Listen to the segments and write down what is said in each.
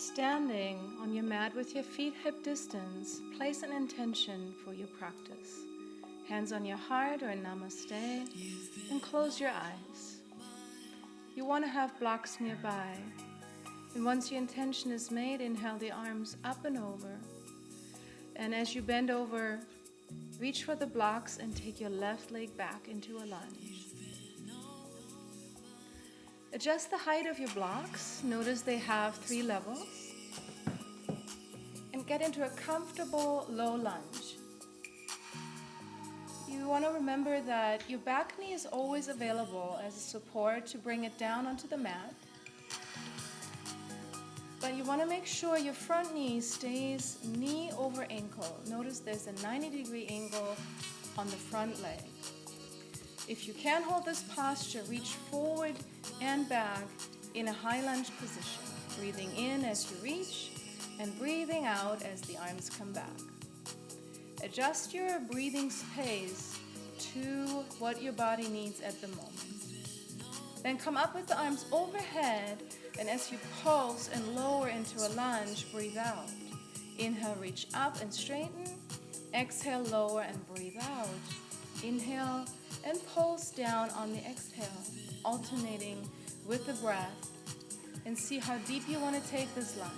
Standing on your mat with your feet hip distance, place an intention for your practice. Hands on your heart or namaste, and close your eyes. You want to have blocks nearby. And once your intention is made, inhale the arms up and over. And as you bend over, reach for the blocks and take your left leg back into a lunge. Adjust the height of your blocks. Notice they have 3 levels. And get into a comfortable low lunge. You want to remember that your back knee is always available as a support to bring it down onto the mat. But you want to make sure your front knee stays knee over ankle. Notice there's a 90-degree angle on the front leg. If you can't hold this posture, reach forward and back in a high lunge position. Breathing in as you reach and breathing out as the arms come back. Adjust your breathing pace to what your body needs at the moment. Then come up with the arms overhead, and as you pulse and lower into a lunge, breathe out. Inhale, reach up and straighten. Exhale, lower and breathe out. Inhale and pulse down on the exhale, alternating with the breath, and see how deep you want to take this lunge.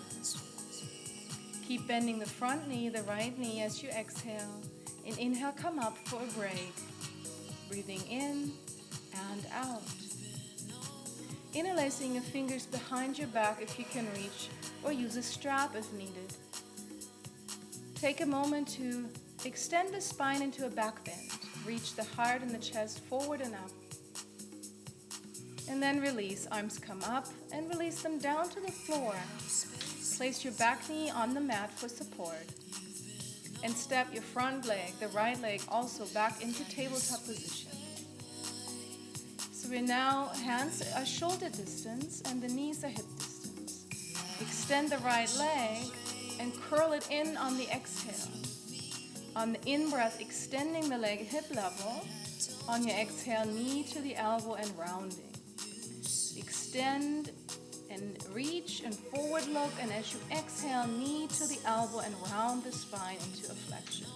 Keep bending the front knee, the right knee as you exhale. And inhale, come up for a break. Breathing in and out. Interlacing your fingers behind your back if you can reach, or use a strap if needed. Take a moment to extend the spine into a back bend. Reach the heart and the chest forward and up. And then release. Arms come up and release them down to the floor. Place your back knee on the mat for support. And step your front leg, the right leg, also back into tabletop position. So we're now, hands are shoulder distance and the knees are hip distance. Extend the right leg and curl it in on the exhale. On the in-breath, extending the leg hip level. On your exhale, knee to the elbow and rounding. Extend and reach and forward look, and as you exhale, knee to the elbow and round the spine into a flexion.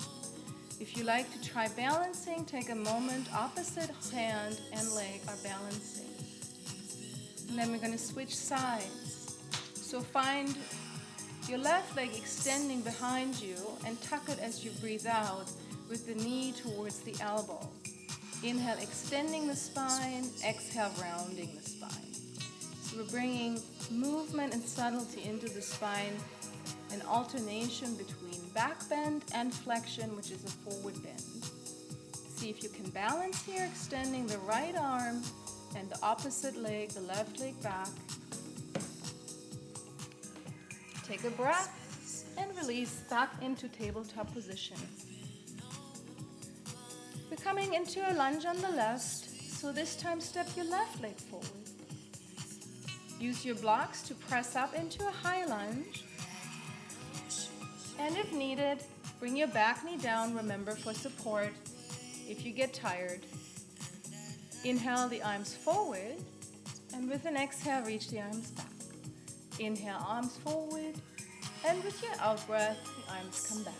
If you like to try balancing, take a moment, opposite hand and leg are balancing. And then we're going to switch sides. So find your left leg extending behind you and tuck it as you breathe out with the knee towards the elbow. Inhale, extending the spine, exhale, rounding the spine. So we're bringing movement and subtlety into the spine, an alternation between back bend and flexion, which is a forward bend. See if you can balance here, extending the right arm and the opposite leg, the left leg back. Take a breath and release back into tabletop position. We're coming into a lunge on the left, so this time step your left leg forward. Use your blocks to press up into a high lunge. And if needed, bring your back knee down, remember, for support if you get tired. Inhale the arms forward, and with an exhale, reach the arms back. Inhale, arms forward, and with your out breath, the arms come back.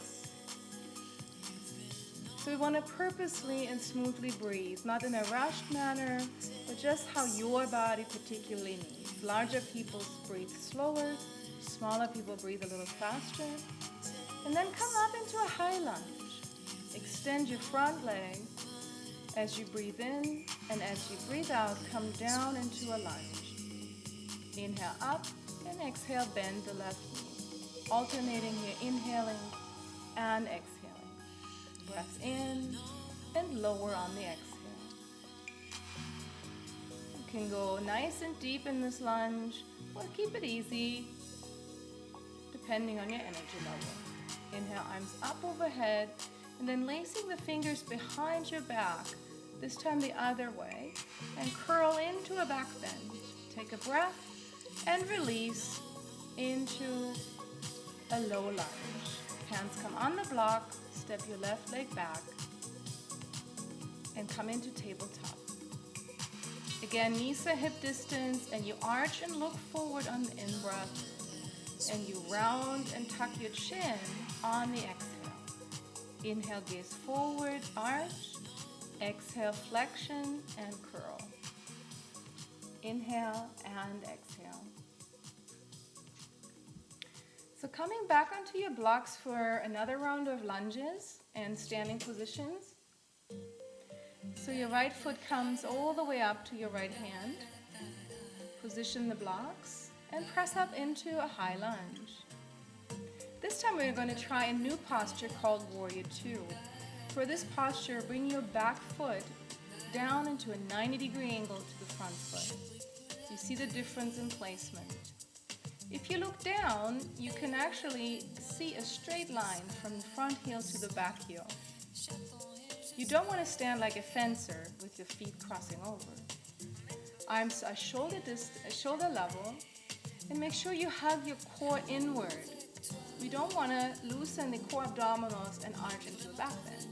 So we want to purposely and smoothly breathe, not in a rushed manner, but just how your body particularly needs. Larger people breathe slower, smaller people breathe a little faster. And then come up into a high lunge. Extend your front leg as you breathe in, and as you breathe out, come down into a lunge. Inhale up and exhale, bend the left knee. Alternating here, inhaling and exhaling. Breath in and lower on the exhale. You can go nice and deep in this lunge, or keep it easy, depending on your energy level. Inhale, arms up overhead, and then lacing the fingers behind your back, this time the other way, and curl into a back bend. Take a breath and release into a low lunge. Hands come on the block, step your left leg back, and come into tabletop. Again, knees are hip distance, and you arch and look forward on the in-breath. And you round and tuck your chin on the exhale. Inhale, gaze forward, arch. Exhale, flexion and curl. Inhale and exhale. So coming back onto your blocks for another round of lunges and standing positions. So your right foot comes all the way up to your right hand. Position the blocks and press up into a high lunge. This time we're going to try a new posture called Warrior 2. For this posture, bring your back foot down into a 90-degree angle to the front foot. You see the difference in placement. If you look down, you can actually see a straight line from the front heel to the back heel. You don't want to stand like a fencer with your feet crossing over. Arms are shoulder level, and make sure you hug your core inward. We don't want to loosen the core abdominals and arch into a back bend.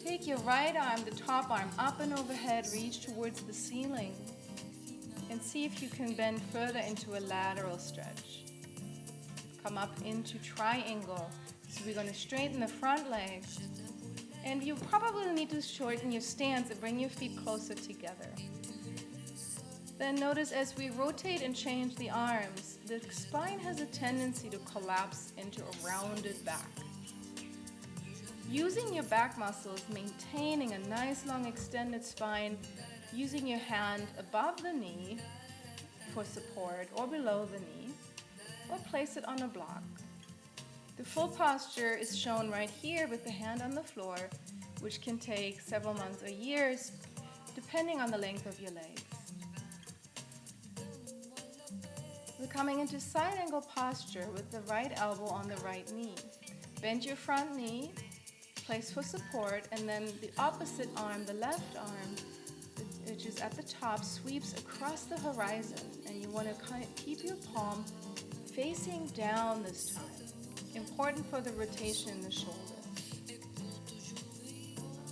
Take your right arm, the top arm, up and overhead, reach towards the ceiling, and see if you can bend further into a lateral stretch. Come up into triangle. So we're going to straighten the front leg, and you probably need to shorten your stance and bring your feet closer together. Then notice as we rotate and change the arms, the spine has a tendency to collapse into a rounded back. Using your back muscles, maintaining a nice long extended spine, using your hand above the knee for support or below the knee, or place it on a block. The full posture is shown right here with the hand on the floor, which can take several months or years, depending on the length of your legs. We're coming into side angle posture with the right elbow on the right knee. Bend your front knee, place for support, and then the opposite arm, the left arm, which is at the top, sweeps across the horizon, and you want to keep your palm facing down this time. Important for the rotation in the shoulder.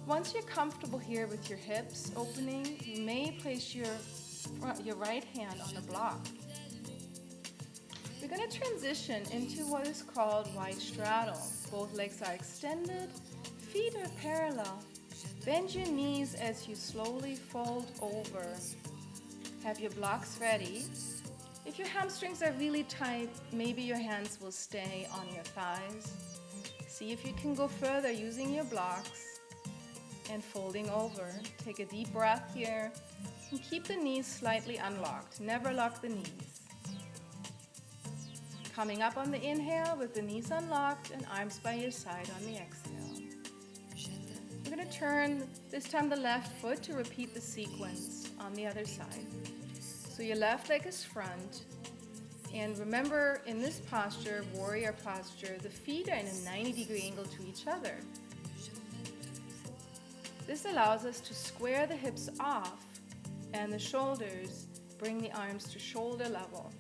Once you're comfortable here with your hips opening, you may place your right hand on the block. We're going to transition into what is called wide straddle. Both legs are extended, feet are parallel. Bend your knees as you slowly fold over. Have your blocks ready. If your hamstrings are really tight, maybe your hands will stay on your thighs. See if you can go further using your blocks and folding over. Take a deep breath here and keep the knees slightly unlocked. Never lock the knees. Coming up on the inhale with the knees unlocked and arms by your side on the exhale. We're going to turn, this time the left foot, to repeat the sequence on the other side. So your left leg is front, and remember in this posture, warrior posture, the feet are in a 90-degree angle to each other. This allows us to square the hips off and the shoulders, bring the arms to shoulder level.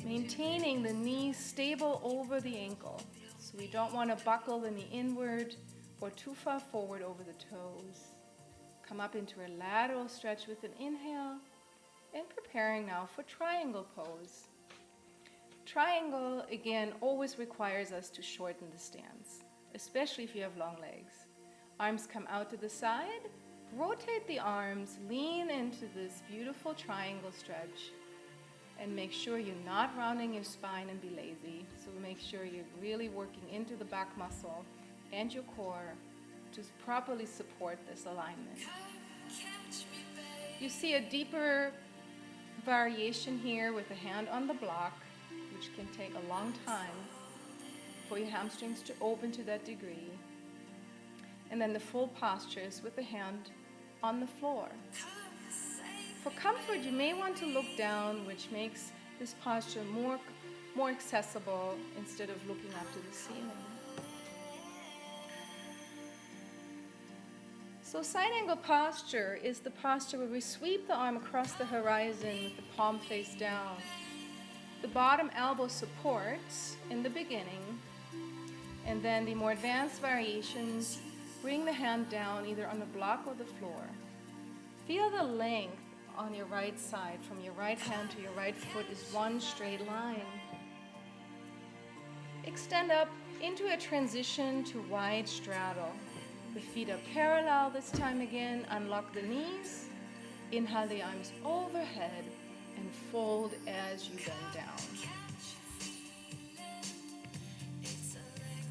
Maintaining the knees stable over the ankle. So we don't want to buckle the knee inward or too far forward over the toes. Come up into a lateral stretch with an inhale, and preparing now for triangle pose. Triangle, again, always requires us to shorten the stance, especially if you have long legs. Arms come out to the side, rotate the arms, lean into this beautiful triangle stretch, and make sure you're not rounding your spine and be lazy. So make sure you're really working into the back muscle and your core to properly support this alignment. You see a deeper variation here with the hand on the block, which can take a long time for your hamstrings to open to that degree. And then the full posture is with the hand on the floor. For comfort, you may want to look down, which makes this posture more accessible instead of looking up to the ceiling. So side angle posture is the posture where we sweep the arm across the horizon with the palm face down. The bottom elbow supports in the beginning, and then the more advanced variations bring the hand down either on the block or the floor. Feel the length on your right side, from your right hand to your right foot, is one straight line. Extend up into a transition to wide straddle. The feet are parallel this time again. Unlock the knees. Inhale the arms overhead and fold as you bend down.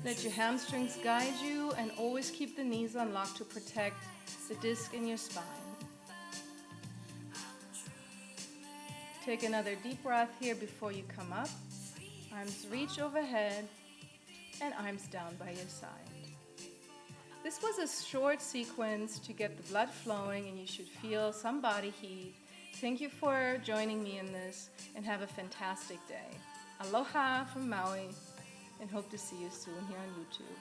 Let your hamstrings guide you and always keep the knees unlocked to protect the disc in your spine. Take another deep breath here before you come up. Arms reach overhead and arms down by your side. This was a short sequence to get the blood flowing, and you should feel some body heat. Thank you for joining me in this, and have a fantastic day. Aloha from Maui, and hope to see you soon here on YouTube.